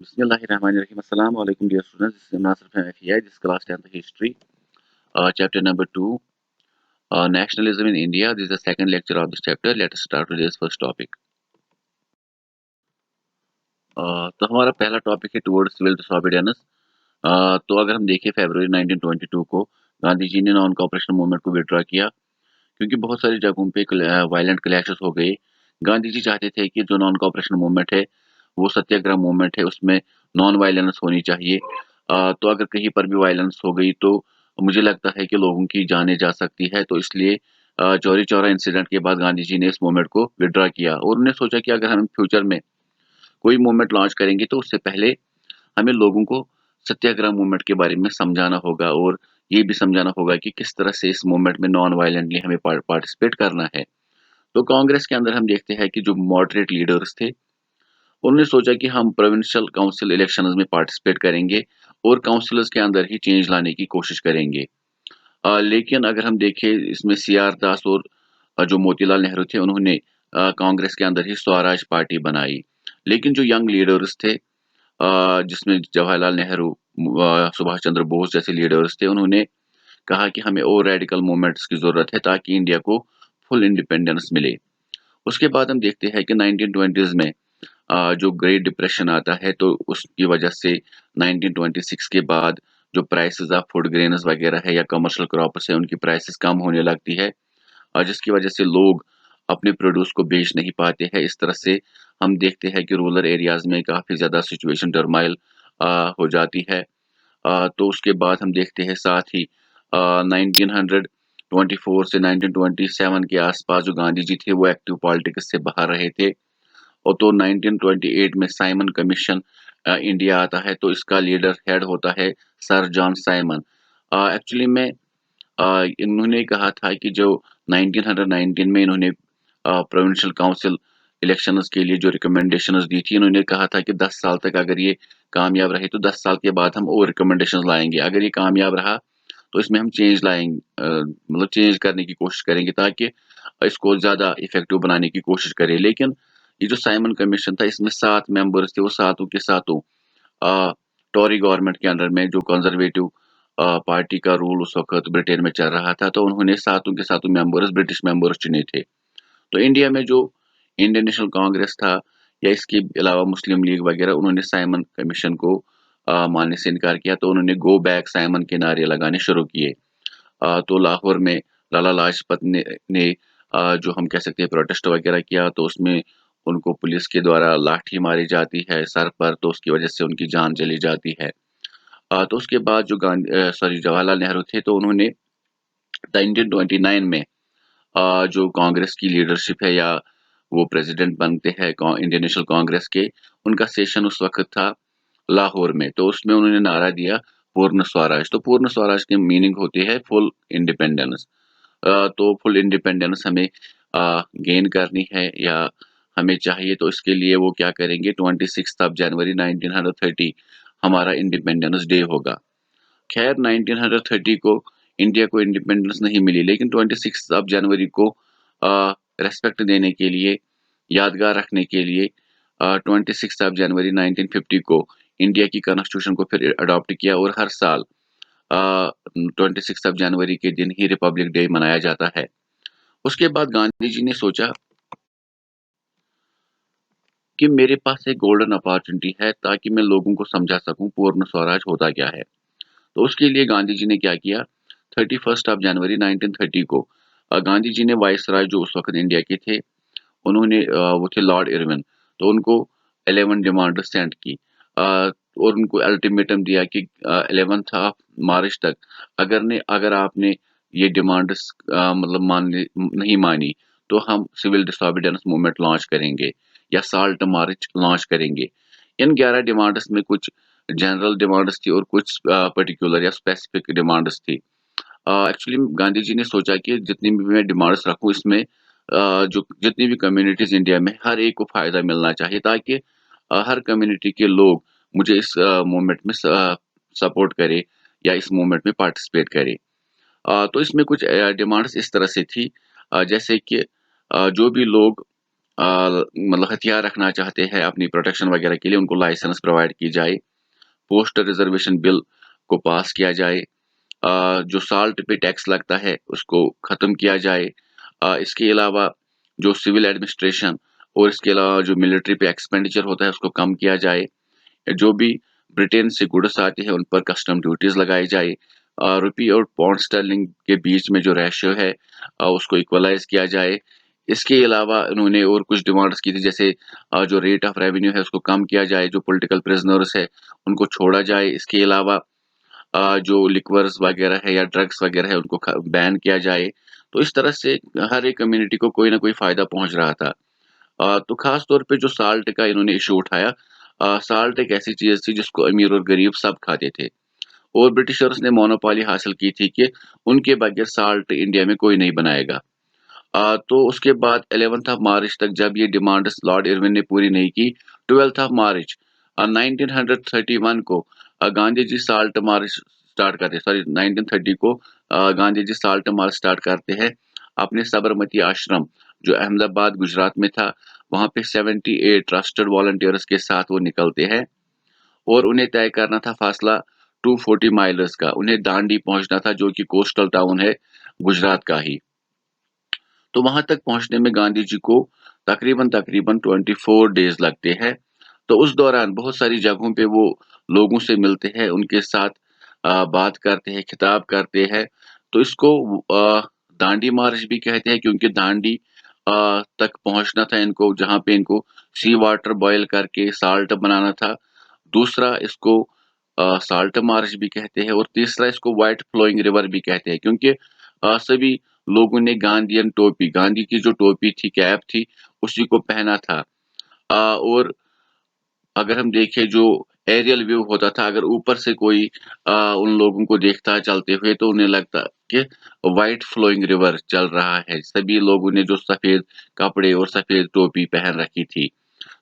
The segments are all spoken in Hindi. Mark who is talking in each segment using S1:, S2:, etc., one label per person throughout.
S1: Bismillahirrahmanirrahim. Assalamu alaikum, dear students. This is Nasir from FEI. This is class 10th history, chapter number 2, nationalism in India. This is the second lecture of this chapter. Let us start with this first topic. तो हमारा पहला टॉपिक है टुवर्ड्स सिविल डिसोबीडियंस। तो अगर हम देखें फरवरी 1922 को गांधी जी ने नॉन कॉपरेशन मूवमेंट को विड्रॉ किया क्योंकि बहुत सारी जगहों पे वायलेंट क्लैशेस हो गए। गांधी जी चाहते थे कि जो नॉन कॉपरेशन मूवमेंट है वो सत्याग्रह मूवमेंट है, उसमें नॉन वायलेंस होनी चाहिए। तो अगर कहीं पर भी वायलेंस हो गई तो मुझे लगता है कि लोगों की जानें जा सकती है, तो इसलिए चौरी चौरा इंसिडेंट के बाद गांधी जी ने इस मूवमेंट को विड्रॉ किया और उन्होंने सोचा कि अगर हम फ्यूचर में कोई मूवमेंट लॉन्च करेंगे तो उससे पहले हमें लोगों को सत्याग्रह मूवमेंट के बारे में समझाना होगा और ये भी समझाना होगा कि किस तरह से इस मूवमेंट में नॉन वायलेंटली हमें पार्टिसिपेट करना है। तो कांग्रेस के अंदर हम देखते हैं कि जो मॉडरेट लीडर्स थे उन्होंने सोचा कि हम प्रोविंशियल काउंसिल इलेक्शंस में पार्टिसिपेट करेंगे और काउंसिलर्स के अंदर ही चेंज लाने की कोशिश करेंगे। लेकिन अगर हम देखें इसमें सीआर दास और जो मोतीलाल नेहरू थे उन्होंने कांग्रेस के अंदर ही स्वराज पार्टी बनाई। लेकिन जो यंग लीडर्स थे जिसमें जवाहरलाल नेहरू, सुभाष चंद्र बोस जैसे लीडर्स थे, उन्होंने कहा कि हमें और रेडिकल मूवमेंट्स की जरूरत है ताकि इंडिया को फुल इंडिपेंडेंस मिले। उसके बाद हम देखते हैं कि 1920s में जो ग्रेट डिप्रेशन आता है तो उसकी वजह से 1926 के बाद जो प्राइसेस ऑफ फूड ग्रेन्स वगैरह है या कमर्शियल क्रॉप्स है उनकी प्राइसेस कम होने लगती है, जिसकी वजह से लोग अपने प्रोड्यूस को बेच नहीं पाते हैं। इस तरह से हम देखते हैं कि रूरल एरियाज में काफ़ी ज़्यादा सिचुएशन टर्माइल हो जाती है। तो उसके बाद हम देखते हैं साथ ही 1924 से 1927 के आसपास जो गांधी जी थे वो एक्टिव पॉलिटिक्स से बाहर रहे थे। और तो 1928 में साइमन कमीशन इंडिया आता है, तो इसका लीडर हेड होता है सर जॉन साइमन। एक्चुअली में इन्होंने कहा था कि जो 1919 में इन्होंने प्रोविंशियल काउंसिल इलेक्शंस के लिए जो रिकमेंडेशंस दी थी, इन्होंने कहा था कि 10 साल तक अगर ये कामयाब रहे तो 10 साल के बाद हम और रिकमेंडेशंस लाएंगे। अगर ये कामयाब रहा तो इसमें हम चेंज लाएंगे, मतलब चेंज करने की कोशिश करेंगे ताकि इसको ज़्यादा इफेक्टिव बनाने की कोशिश करें। लेकिन ये जो साइमन कमीशन था इसमें 7 मेंबर्स थे, वो सातों के सातों टॉरी गवर्नमेंट के अंडर में जो कंजर्वेटिव पार्टी का रूल उस वक्त ब्रिटेन में चल रहा था, तो उन्होंने सातों के सातों मेंबर्स ब्रिटिश मेंबर्स चुने थे। तो इंडिया में जो इंडियन नेशनल कांग्रेस था या इसके अलावा मुस्लिम लीग वगैरह, उन्होंने साइमन कमीशन को मानने से इनकार किया, तो उन्होंने गो बैक साइमन के नारे लगाने शुरू किए। तो लाहौर में लाला लाजपत ने जो हम कह सकते हैं प्रोटेस्ट वगैरह किया, तो उसमें उनको पुलिस के द्वारा लाठी मारी जाती है सर पर, तो उसकी वजह से उनकी जान चली जाती है। तो उसके बाद जो जवाहरलाल नेहरू थे, तो उन्होंने 1929 में जो कांग्रेस की लीडरशिप है या वो प्रेसिडेंट बनते हैं इंडियन नेशनल कांग्रेस के, उनका सेशन उस वक्त था लाहौर में, तो उसमें उन्होंने नारा दिया पूर्ण स्वराज। तो पूर्ण स्वराज की मीनिंग होती है फुल इंडिपेंडेंस। तो फुल इंडिपेंडेंस हमें गेन करनी है या हमें चाहिए, तो इसके लिए वो क्या करेंगे, 26 ऑफ जनवरी 1930 हमारा इंडिपेंडेंस डे होगा। खैर 1930 को इंडिया को इंडिपेंडेंस नहीं मिली, लेकिन 26 ऑफ जनवरी को रेस्पेक्ट देने के लिए, यादगार रखने के लिए 26 ऑफ जनवरी 1950 को इंडिया की कॉन्स्टिट्यूशन को फिर अडॉप्ट किया और हर साल 26 ऑफ जनवरी के दिन ही रिपब्लिक डे मनाया जाता है। उसके बाद गांधी जी ने सोचा कि मेरे पास एक गोल्डन अपॉर्चुनिटी है ताकि मैं लोगों को समझा सकूं पूर्ण स्वराज होता क्या है। तो उसके लिए गांधी जी ने क्या किया, 31 ऑफ जनवरी 1930 को गांधी जी ने वाइसराय जो उस वक्त इंडिया के थे, उन्होंने वो थे लॉर्ड इरविन, तो उनको 11 डिमांड सेंड की और उनको अल्टीमेटम दिया कि 11th ऑफ मार्च तक अगर आपने ये डिमांड्स मतलब नहीं मानी तो हम सिविल डिसोबीडियंस मूवमेंट लॉन्च करेंगे या साल्ट मार्च लॉन्च करेंगे। इन 11 डिमांड्स में कुछ जनरल डिमांड्स थी और कुछ पर्टिकुलर या स्पेसिफिक डिमांड्स थी। एक्चुअली गांधी जी ने सोचा कि जितनी भी मैं डिमांड्स रखूं इसमें जो जितनी भी कम्युनिटीज इंडिया में हर एक को फायदा मिलना चाहिए ताकि हर कम्युनिटी के लोग मुझे इस मूवमेंट में सपोर्ट करे या इस मूवमेंट में पार्टिसिपेट करे। तो इसमें कुछ डिमांड्स इस तरह से थी, जैसे कि जो भी लोग मतलब हथियार रखना चाहते हैं अपनी प्रोटेक्शन वगैरह के लिए, उनको लाइसेंस प्रोवाइड की जाए। पोस्टल रिजर्वेशन बिल को पास किया जाए। जो साल्ट पे टैक्स लगता है उसको ख़त्म किया जाए। इसके अलावा जो सिविल एडमिनिस्ट्रेशन और इसके अलावा जो मिलिट्री पे एक्सपेंडिचर होता है उसको कम किया जाए। जो भी ब्रिटेन से गुड्स आते हैं उन पर कस्टम ड्यूटीज लगाई जाए। रुपये और पाउंड स्टर्लिंग के बीच में जो रेशियो है उसको इक्वलाइज किया जाए। इसके अलावा उन्होंने और कुछ डिमांड्स की थी, जैसे जो रेट ऑफ रेवेन्यू है उसको कम किया जाए, जो पॉलिटिकल प्रिजनर्स है उनको छोड़ा जाए। इसके अलावा जो लिक्वर्स वगैरह है या ड्रग्स वगैरह है उनको बैन किया जाए। तो इस तरह से हर एक कम्युनिटी को कोई ना कोई फायदा पहुंच रहा था। तो खास तौर पे जो साल्ट का इन्होंने इशू उठाया, साल्ट एक ऐसी चीज़ थी जिसको अमीर और गरीब सब खाते थे, और ब्रिटिशर्स ने मोनोपोली हासिल की थी कि उनके बगैर साल्ट इंडिया में कोई नहीं बनाएगा। तो उसके बाद 11th ऑफ मार्च तक जब ये डिमांड्स लॉर्ड इरविन ने पूरी नहीं की, 12th ऑफ मार्च 1931 को Gandhi ji salt march start करते, सॉरी 1930 को Gandhi ji salt march start करते हैं अपने साबरमती आश्रम जो अहमदाबाद गुजरात में था। वहां पे 78 ट्रस्टेड वॉलंटियर्स के साथ वो निकलते हैं, और उन्हें तय करना था फासला 240 माइल्स का। उन्हें दांडी पहुंचना था जो कि कोस्टल टाउन है गुजरात का ही। तो वहां तक पहुंचने में गांधी जी को तकरीबन तकरीबन 24 डेज लगते हैं। तो उस दौरान बहुत सारी जगहों पे वो लोगों से मिलते हैं, उनके साथ बात करते हैं, खिताब करते हैं। तो इसको दांडी मार्च भी कहते हैं, क्योंकि दांडी तक पहुंचना था इनको, जहां पे इनको सी वाटर बॉयल करके साल्ट बनाना था। दूसरा इसको साल्ट मार्च भी कहते हैं, और तीसरा इसको व्हाइट फ्लोइंग रिवर भी कहते हैं, क्योंकि सभी लोगों ने गांधीयन टोपी, गांधी की जो टोपी थी, कैप थी, उसी को पहना था। और अगर हम देखें जो एरियल व्यू होता था, अगर ऊपर से कोई उन लोगों को देखता है चलते हुए, तो उन्हें लगता कि व्हाइट फ्लोइंग रिवर चल रहा है। सभी लोगों ने जो सफेद कपड़े और सफेद टोपी पहन रखी थी।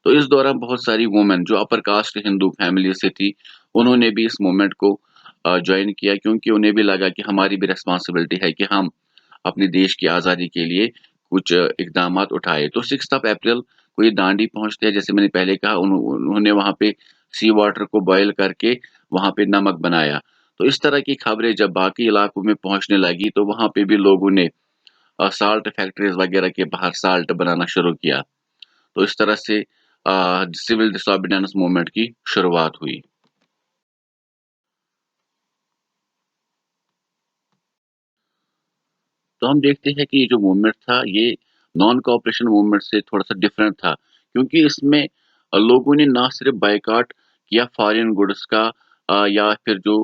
S1: तो इस दौरान बहुत सारी वुमेन जो अपर कास्ट हिंदू फैमिली से थी, उन्होंने भी इस मूवमेंट को ज्वाइन किया, क्योंकि उन्हें भी लगा कि हमारी भी रिस्पॉन्सिबिलिटी है कि हम अपने देश की आज़ादी के लिए कुछ इकदामात उठाए। तो 6 ऑफ अप्रैल को ये दांडी पहुँचते हैं, जैसे मैंने पहले कहा उन्होंने वहाँ पे सी वाटर को बॉयल करके वहाँ पे नमक बनाया। तो इस तरह की खबरें जब बाकी इलाकों में पहुँचने लगी, तो वहाँ पे भी लोगों ने साल्ट फैक्ट्रीज वगैरह के बाहर साल्ट बनाना शुरू किया। तो इस तरह से सिविल डिसोबीडियंस मूवमेंट की शुरुआत हुई। तो हम देखते हैं कि ये जो मूवमेंट था, ये नॉन कोऑपरेशन मूवमेंट से थोड़ा-सा डिफरेंट था, क्योंकि इसमें लोगों ने ना सिर्फ बायकॉट किया फॉरेन गुड्स का, या फिर जो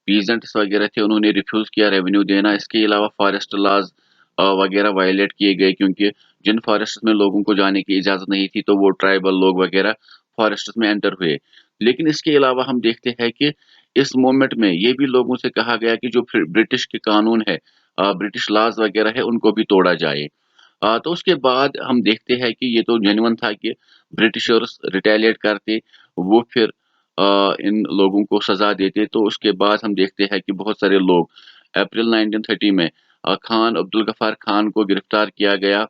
S1: पीजेंट्स वगैरह थे उन्होंने रिफ्यूज़ किया रेवेन्यू देना। इसके अलावा फॉरेस्ट लॉज़ वगैरह वायलेट किए गए, क्योंकि जिन फॉरेस्ट में लोगों को जाने की इजाज़त नहीं थी, तो वो ट्राइबल लोग वगैरह फॉरेस्ट में एंटर हुए। लेकिन इसके अलावा हम देखते हैं कि इस मूवमेंट में ये भी लोगों से कहा गया कि जो फिर ब्रिटिश के कानून है, ब्रिटिश लॉज़ वगैरह है, उनको भी तोड़ा जाए। तो उसके बाद हम देखते हैं कि ये तो जेन्युइन था कि ब्रिटिशर्स रिटेलिएट करते, वो फिर इन लोगों को सज़ा देते। तो उसके बाद हम देखते हैं कि बहुत सारे लोग अप्रैल 1930 में खान अब्दुल गफ़ार खान को गिरफ्तार किया गया,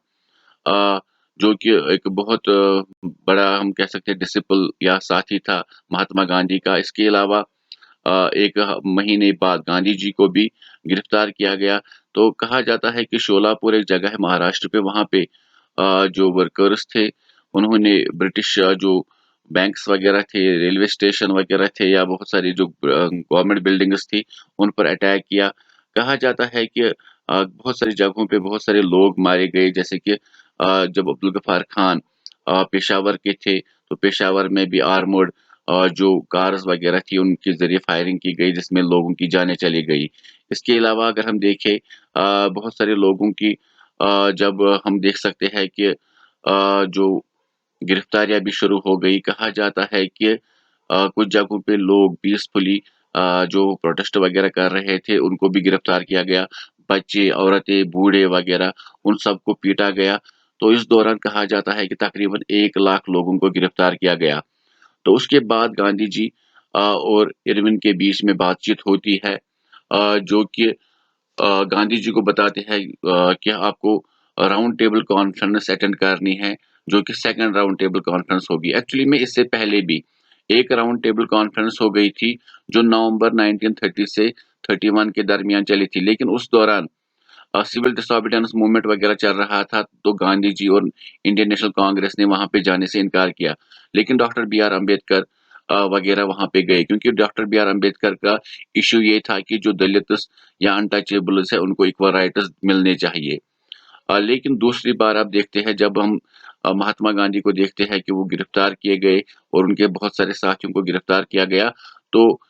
S1: जो कि एक बहुत बड़ा हम कह सकते हैं डिसिपल या साथी था महात्मा गांधी का। इसके अलावा 1 महीने बाद गांधी जी को भी गिरफ्तार किया गया। तो कहा जाता है कि शोलापुर एक जगह है महाराष्ट्र पे, वहाँ पे जो वर्कर्स थे उन्होंने ब्रिटिश जो बैंक्स वगैरह थे, रेलवे स्टेशन वगैरह थे, या बहुत सारी जो गवर्नमेंट बिल्डिंग्स थी, उन पर अटैक किया। कहा जाता है कि बहुत सारी जगहों पे बहुत सारे लोग मारे गए, जैसे कि जब अब्दुल गफ्फार खान पेशावर के थे, तो पेशावर में भी आर्मर्ड जो कार्स वगैरह थी उनके ज़रिए फायरिंग की गई, जिसमें लोगों की जानें चली गई। इसके अलावा अगर हम देखें बहुत सारे लोगों की जब हम देख सकते हैं कि जो गिरफ्तारियाँ भी शुरू हो गई। कहा जाता है कि कुछ जगहों पे लोग पीसफुली जो प्रोटेस्ट वगैरह कर रहे थे, उनको भी गिरफ्तार किया गया। बच्चे, औरतें, बूढ़े वगैरह उन सबको पीटा गया। तो इस दौरान कहा जाता है कि तकरीबन 1 लाख लोगों को गिरफ्तार किया गया। तो उसके बाद गांधी जी और इरविन के बीच में बातचीत होती है, जो कि गांधी जी को बताते हैं कि आपको राउंड टेबल कॉन्फ्रेंस अटेंड करनी है, जो कि सेकंड राउंड टेबल कॉन्फ्रेंस होगी। एक्चुअली में इससे पहले भी एक राउंड टेबल कॉन्फ्रेंस हो गई थी, जो नवंबर 1930 से 31 के दरमियान चली थी, लेकिन उस दौरान सिविल डिसोबीडियंस मूवमेंट वगैरह चल रहा था, तो गांधी जी और इंडियन नेशनल कांग्रेस ने वहां पे जाने से इनकार किया। लेकिन डॉक्टर बी आर अम्बेडकर वगैरह वहां पे गए, क्योंकि डॉक्टर बी आर अम्बेडकर का इशू ये था कि जो दलित या अनटचेबल्स है उनको इक्वल राइट्स मिलने चाहिए। लेकिन दूसरी बार आप देखते हैं, जब हम महात्मा गांधी को देखते हैं कि वो गिरफ्तार किए गए और उनके बहुत सारे साथियों को गिरफ्तार किया गया, तो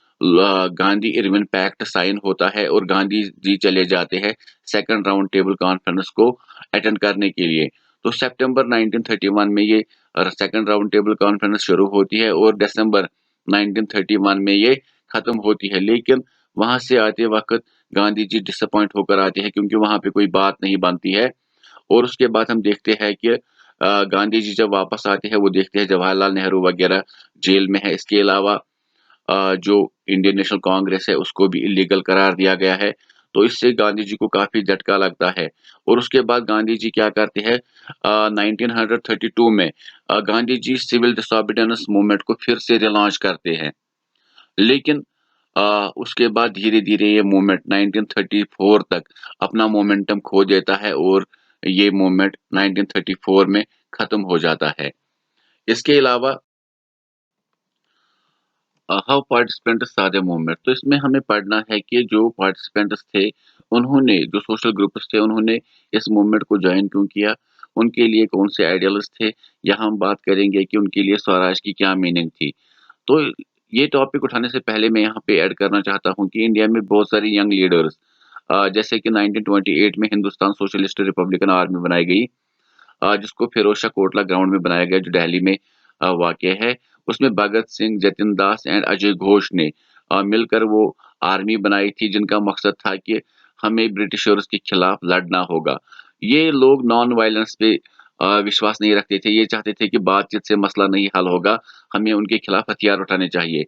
S1: गांधी इरविन पैक्ट साइन होता है और गांधी जी चले जाते हैं सेकंड राउंड टेबल कॉन्फ्रेंस को अटेंड करने के लिए। तो सितंबर 1931 में ये सेकंड राउंड टेबल कॉन्फ्रेंस शुरू होती है और दिसंबर 1931 में ये खत्म होती है। लेकिन वहां से आते वक्त गांधी जी डिसअपॉइंट होकर आते हैं, क्योंकि वहां पे कोई बात नहीं बनती है। और उसके बाद हम देखते हैं कि गांधी जी जब वापस आते हैं, वो देखते हैं जवाहरलाल नेहरू वगैरह जेल में है। इसके अलावा जो इंडियन नेशनल कांग्रेस है उसको भी इलीगल करार दिया गया है। तो इससे गांधी जी को काफी झटका लगता है। और उसके बाद गांधी जी क्या करते हैं, 1932 में Gandhi ji civil disobedience movement को फिर से रिलॉन्च करते हैं। लेकिन उसके बाद धीरे-धीरे ये मूवमेंट 1934 तक अपना मोमेंटम खो देता है और ये मूवमेंट 1934 में खत्म हो जाता है। इसके अलावा हाउ पार्टिसिपेंट सार द मूवमेंट, तो इसमें हमें पढ़ना है कि जो पार्टिसिपेंट्स थे, उन्होंने जो सोशल ग्रुप्स थे, उन्होंने इस मूवमेंट को जॉइन क्यों किया, उनके लिए कौन से आइडियल्स थे, या हम बात करेंगे कि उनके लिए स्वराज की क्या मीनिंग थी। तो ये टॉपिक उठाने से पहले मैं यहाँ पे ऐड करना चाहता हूँ कि इंडिया में बहुत सारे यंग लीडर्स, जैसे कि 1928 में हिंदुस्तान सोशलिस्ट रिपब्लिकन आर्मी बनाई गई, जिसको फिरोजशाह कोटला ग्राउंड में बनाया गया, जो दिल्ली में वाक़ है। उसमें भगत सिंह, जतिन दास एंड अजय घोष ने मिलकर वो आर्मी बनाई थी, जिनका मकसद था कि हमें ब्रिटिशर्स के खिलाफ लड़ना होगा। ये लोग नॉन वायलेंस पे विश्वास नहीं रखते थे। ये चाहते थे कि बातचीत से मसला नहीं हल होगा, हमें उनके खिलाफ हथियार उठाने चाहिए।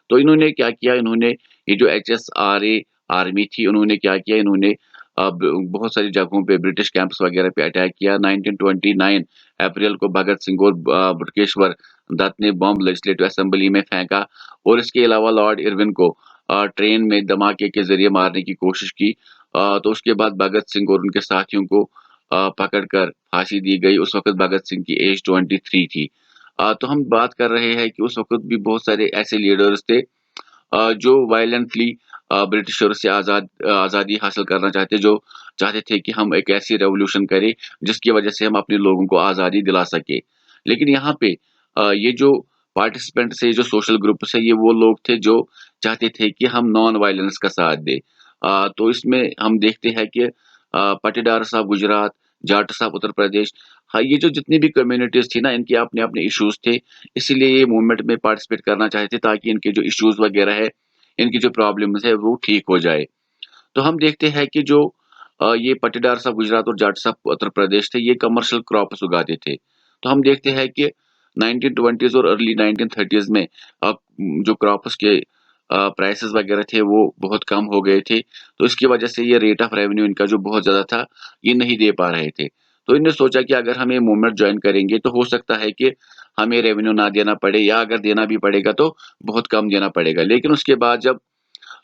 S1: तो इन्होंने क्या किया, इन्होंने ये जो एचएसआरए आर्मी थी, उन्होंने क्या किया, इन्होंने बहुत सारी जगहों पे ब्रिटिश कैंप्स वगैरह पे अटैक किया। 1929 अप्रैल को भगत सिंह और बटुकेश्वर दत्त ने बॉम्ब लेजिस्लेटिव असेंबली में फेंका, और इसके अलावा लॉर्ड इरविन को ट्रेन में धमाके के जरिए मारने की कोशिश की। तो उसके बाद भगत सिंह और उनके साथियों को पकड़कर फांसी दी गई। उस वक्त भगत सिंह की एज 23 थी। तो हम बात कर रहे हैं कि उस वक्त भी बहुत सारे ऐसे लीडर्स थे जो वायलेंटली ब्रिटिशर से आज़ादी हासिल करना चाहते, जो चाहते थे कि हम एक ऐसी रेवोल्यूशन करें जिसकी वजह से हम अपने लोगों को आज़ादी दिला सके। लेकिन यहाँ पे ये जो पार्टिसिपेंट्स है, जो सोशल ग्रुप्स है, ये वो लोग थे जो चाहते थे कि हम नॉन वायलेंस का साथ दें। तो इसमें हम देखते हैं कि पाटीदार साहब गुजरात, जाट साहब उत्तर प्रदेश, हाँ, ये जो जितनी भी कम्युनिटीज़ थी ना, इनके अपने-अपने इश्यूज़ थे, इसीलिए ये मूवमेंट में पार्टिसिपेट करना चाहते थे, ताकि इनके जो इश्यूज़ वगैरह है, इनकी जो प्रॉब्लम्स है, वो ठीक हो जाए। तो हम देखते हैं कि जो ये पाटीदार साहब गुजरात और जाट साहब उत्तर प्रदेश थे, ये कमर्शियल क्रॉप्स उगाते थे। तो हम देखते हैं कि 1920s और अर्ली 1930s में जो क्रॉप्स के प्राइसेस वगैरह थे, वो बहुत कम हो गए थे। तो इसकी वजह से ये रेट ऑफ रेवेन्यू इनका जो बहुत ज़्यादा था, ये नहीं दे पा रहे थे। तो इन्होंने सोचा कि अगर हम ये मूवमेंट जॉइन करेंगे, तो हो सकता है कि हमें रेवेन्यू ना देना पड़े, या अगर देना भी पड़ेगा तो बहुत कम देना पड़ेगा। लेकिन उसके बाद जब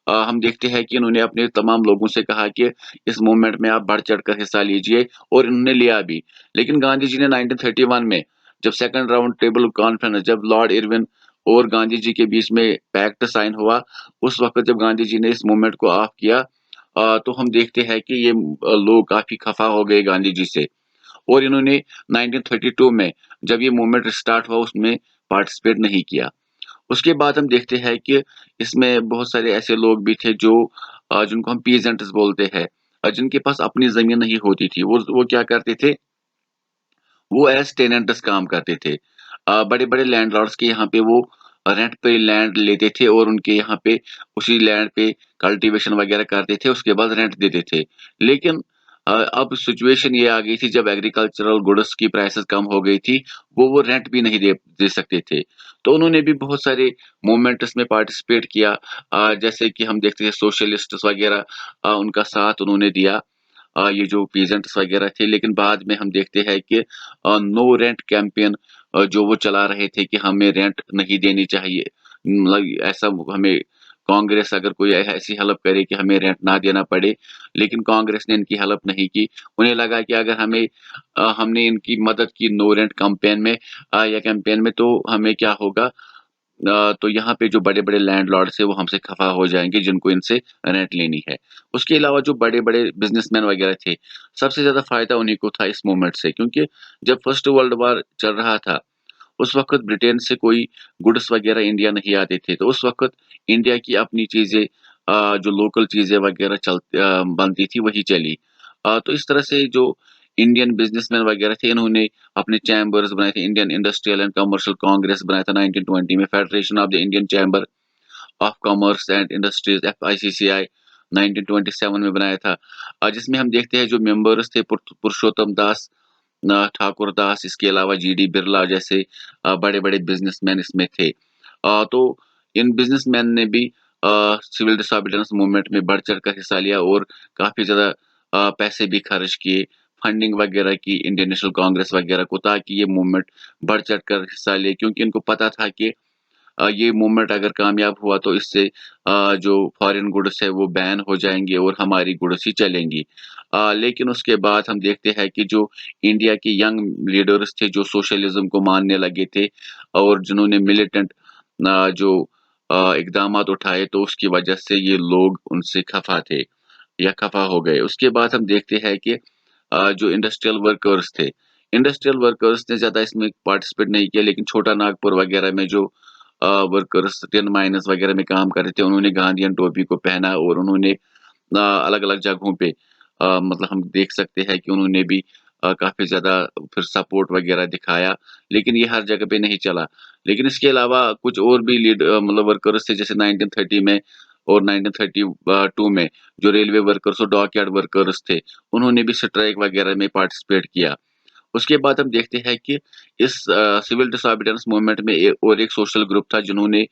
S1: हम देखते हैं कि इन्होंने अपने तमाम लोगों से कहा कि इस मूवमेंट में आप बढ़-चढ़ कर हिस्सा लीजिए, और इन्होंने लिया भी। लेकिन गांधी जी ने 1931 में जब सेकंड राउंड टेबल कॉन्फ्रेंस, जब लॉर्ड इरविन और गांधी जी के बीच में पैक्ट साइन हुआ, उस वक़्त जब गांधी जी ने इस मूवमेंट को ऑफ किया, तो हम देखते हैं कि ये लोग काफ़ी खफ़ा हो गए गांधी जी से, और इन्होंने 1932 में जब ये मूवमेंट स्टार्ट हुआ, उसमें पार्टिसिपेट नहीं किया। उसके बाद हम देखते हैं कि इसमें बहुत सारे ऐसे लोग भी थे जो जिनको हम पीजेंट्स बोलते हैं, जिनके पास अपनी ज़मीन नहीं होती थी। वो क्या करते थे, वो एज़ टेनेंट्स काम करते थे। बड़े-बड़े लैंडलॉर्ड्स के यहाँ पे वो रेंट पे लैंड लेते थे, और उनके यहाँ पे उसी लैंड पे कल्टीवेशन वगैरह करते थे, उसके बाद रेंट देते थे। लेकिन अब सिचुएशन ये आ गई थी, जब एग्रीकल्चरल गुड्स की प्राइसेज़ कम हो गई थी, वो रेंट भी नहीं दे दे सकते थे। तो उन्होंने भी बहुत सारे मूवमेंट्स में पार्टिसिपेट किया, जैसे कि हम देखते हैं सोशलिस्ट्स वगैरह, उनका साथ उन्होंने दिया। ये जो पीजेंट्स वगैरह थे, लेकिन बाद में हम देखते हैं कि नो रेंट कैंपेन जो वो चला रहे थे कि हमें रेंट नहीं देनी चाहिए। मतलब ऐसा हमें कांग्रेस अगर कोई ऐसी हेल्प करे कि हमें रेंट ना देना पड़े, लेकिन कांग्रेस ने इनकी हेल्प नहीं की। उन्हें लगा कि अगर हमने इनकी मदद की नो रेंट कैंपेन में या कैंपेन में, तो हमें क्या होगा, तो यहाँ पे जो बड़े-बड़े लैंडलॉर्ड्स हैं वो हमसे खफ़ा हो जाएँगे जिनको इनसे रेंट लेनी है। उसके अलावा जो बड़े-बड़े बिज़नेसमैन वग़ैरह थे, सबसे ज़्यादा फ़ायदा उन्हीं को था इस मूवमेंट से, क्योंकि जब फर्स्ट वर्ल्ड वॉर चल रहा था, उस वक़्त ब्रिटेन से कोई गुड्स वग़ैरह इंडिया नहीं आते थे। तो उस वक़्त इंडिया की अपनी चीज़ें, जो लोकल चीज़ें वग़ैरह बनती थी वही चली। तो इस तरह से जो इंडियन बिज़नेसमैन वग़ैरह थे, इन्होंने अपने चैम्बर्स बनाए थे। Indian industrial and commercial Congress बनाया था 1920 में, federation of the Indian chamber of commerce and industries FICCI 1927 में बनाया था। जिसमें हम देखते हैं जो मेंबर्स थे, पुरुषोत्तम दास, ठाकुर दास, इसके अलावा जीडी बिरला जैसे बड़े-बड़े बिज़नेसमैन इसमें थे। तो इन बिज़नेसमैन ने भी सिविल डिसोबीडियंस मूवमेंट में बढ़-चढ़ कर हिस्सा लिया और काफ़ी ज़्यादा पैसे भी खर्च किए, फंडिंग वगैरह की इंडियन नेशनल कांग्रेस वगैरह को, ताकि ये मूवमेंट बढ़-चढ़ कर हिस्सा ले, क्योंकि इनको पता था कि ये मूवमेंट अगर कामयाब हुआ तो इससे जो फॉरेन गुड्स है वो बैन हो जाएँगे और हमारी गुड्स ही चलेंगी। लेकिन उसके बाद हम देखते हैं कि जो इंडिया के यंग लीडर्स थे, जो सोशलिज़्म को मानने लगे थे और जिन्होंने मिलिटेंट जो इक़दामात उठाए, तो उसकी वजह से ये लोग उनसे खफ़ा थे या खफ़ा हो गए। उसके बाद हम देखते हैं कि जो इंडस्ट्रियल वर्कर्स थे, इंडस्ट्रियल वर्कर्स ने ज़्यादा इसमें पार्टिसिपेट नहीं किया, लेकिन छोटा नागपुर वगैरह में जो वर्कर्स टिन माइनर्स वगैरह में काम कर रहे थे, उन्होंने गांधीयन टोपी को पहना और उन्होंने अलग-अलग जगहों पे मतलब हम देख सकते हैं कि उन्होंने भी काफ़ी ज़्यादा फिर सपोर्ट वगैरह दिखाया, लेकिन ये हर जगह पे नहीं चला। लेकिन इसके अलावा कुछ और भी मतलब वर्कर्स थे, जैसे 1930 में और 1932 में जो रेलवे वर्कर्स और डॉकयार्ड वर्कर्स थे, उन्होंने भी स्ट्राइक वगैरह में पार्टिसिपेट किया। उसके बाद हम देखते हैं कि इस सिविल डिसोबीडियंस मूवमेंट में और एक सोशल ग्रुप था जिन्होंने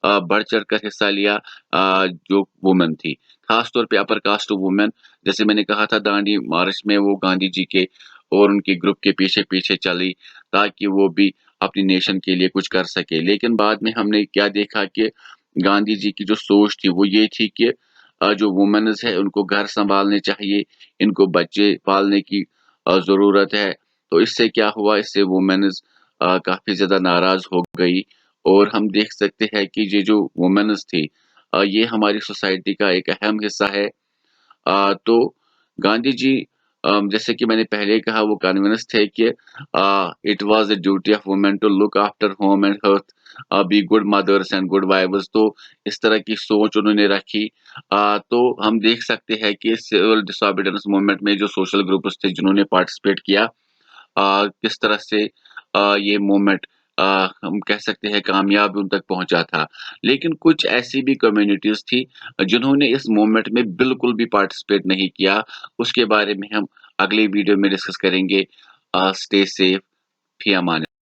S1: बढ़-चढ़ कर हिस्सा लिया, जो वुमेन थी। खास तौर पे अपर कास्ट वुमेन, जैसे मैंने कहा था दांडी मार्च में वो गांधी जी के और उनके ग्रुप के पीछे-पीछे चली, ताकि वो भी अपनी नेशन के लिए कुछ कर सके। लेकिन बाद में हमने क्या देखा कि गांधी जी की जो सोच थी वो ये थी कि जो वुमेन्स है उनको घर सँभालने चाहिए, इनको बच्चे पालने की ज़रूरत है। तो इससे क्या हुआ, इससे वुमेन्स काफ़ी ज़्यादा नाराज़ हो गई और हम देख सकते हैं कि ये जो वुमेन्स थी, ये हमारी सोसाइटी का एक अहम हिस्सा है। तो गांधी जी, जैसे कि मैंने पहले ही कहा, वो कन्विंस थे कि it was the duty of women to look after home and hearth, be good mothers and good wives. तो इस तरह की सोच उन्होंने रखी। तो हम देख सकते हैं कि सिविल डिसोबीडियंस मूवमेंट में जो सोशल ग्रुप्स थे जिन्होंने पार्टिसिपेट किया, किस तरह से ये मूवमेंट हम कह सकते हैं कामयाब उन तक पहुँचा था। लेकिन कुछ ऐसी भी कम्युनिटीज़ थी जिन्होंने इस मूवमेंट में बिल्कुल भी पार्टिसिपेट नहीं किया। उसके बारे में हम अगले वीडियो में डिस्कस करेंगे। स्टे सेफ, फ़ी अमान